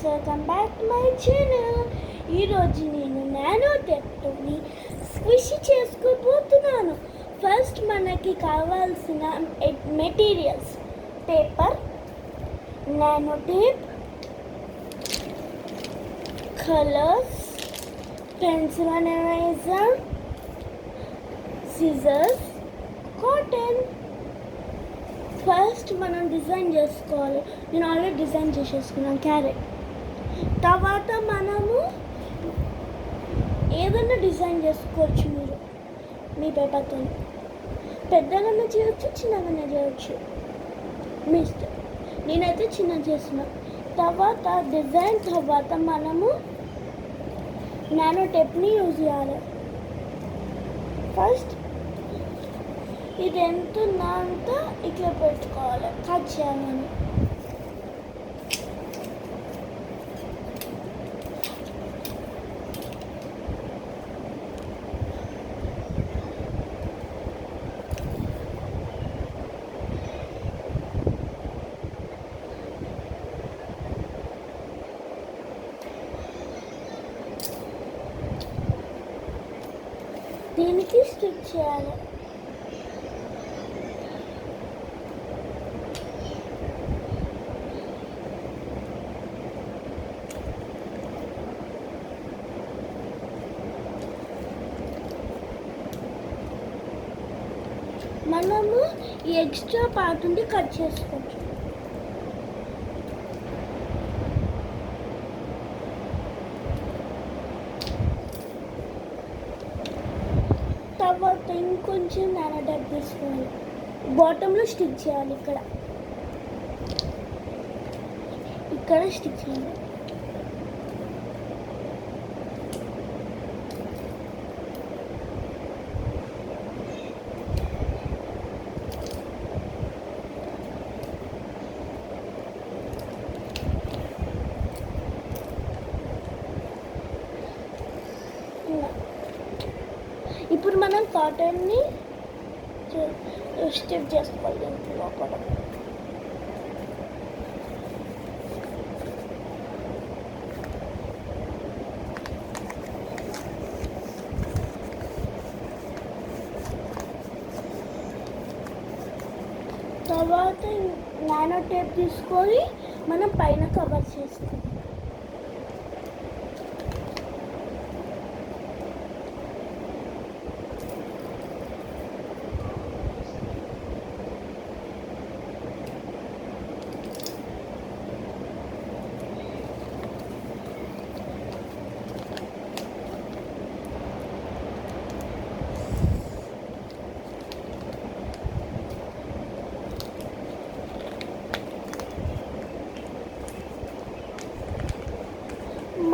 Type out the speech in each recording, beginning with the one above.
Welcome back to my channel. ఈరోజు నేను nano టెప్తోని స్క్విష్ చేసుకోబోతున్నాను. ఫస్ట్ మనకి కావాల్సిన materials paper, nano tape, colours, pencil and eraser, scissors, cotton. First మనం డిజైన్ చేసుకోవాలి. నేను ఆల్రెడీ డిజైన్ చేసేసుకున్నాను క్యారెట్. తర్వాత మనము ఏదైనా డిజైన్ చేసుకోవచ్చు మీరు మీ పేపర్తో. పెద్దగానే చేయవచ్చు, చిన్నగానే చేయవచ్చు, మీ ఇష్టం. నేనైతే చిన్న చేసిన. తర్వాత డిజైన్ తర్వాత మనము నానో టేప్ని యూజ్ చేయాలి. ఫస్ట్ ఇది ఎంత ఉందో అంత ఇట్లా పెట్టుకోవాలి, కట్ చేయాలని. దీనికి స్టిక్ చేయాలి. మనము ఈ ఎక్స్ట్రా పార్ట్ ఉండి కట్ చేసుకోవచ్చు. తర్వాత ఇంకొంచెం నానో టేప్ తీసుకోవాలి, బాటంలో స్టిక్ చేయాలి. ఇక్కడ స్టిక్ చేయాలి. ఇప్పుడు మనం కాటన్ని స్టిక్ చేసుకోవాలి దీంట్లో లోపల. తర్వాత నానో టేప్ తీసుకొని మనం పైన కవర్ చేస్తాం.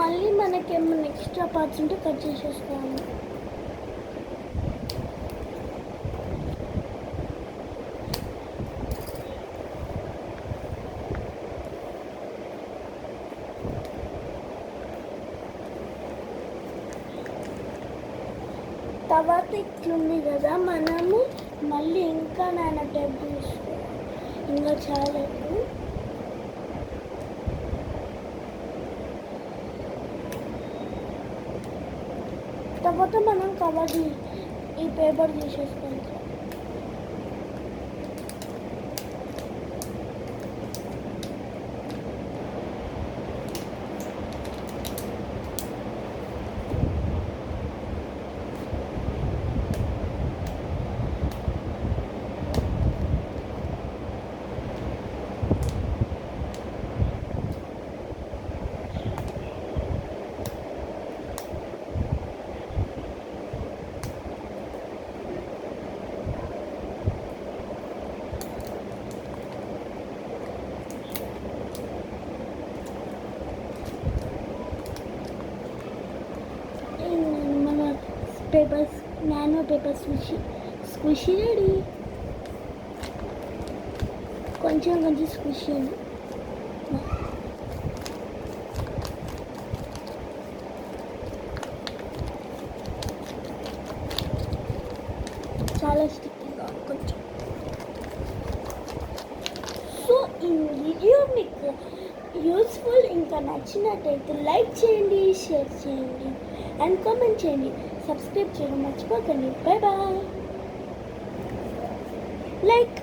మళ్ళీ మనకేమన్నా ఎక్స్ట్రా పార్ట్స్ ఉంటే కట్ చేసేసుకోవాలి. తర్వాత ఇట్లుంది కదా, మనము మళ్ళీ ఇంకా నానో టేప్ తీసుకోవాలి. ఇంకా చాలా తర్వాత మనం కవర్ ఈ పేపర్ తీసేసుకోవాలి. Papers nano paper squishy ready. కొంచెం స్క్విషీ ఉంది. చాలా స్టిక్గా కొంచెం. సో ఈ వీడియో మీకు యూస్ఫుల్ ఇంకా నచ్చినట్టయితే లైక్ చేయండి, షేర్ చేయండి అండ్ కామెంట్ చేయండి. సబ్స్క్రైబ్ చేయడం మర్చిపోకండి. Bye bye. లైక్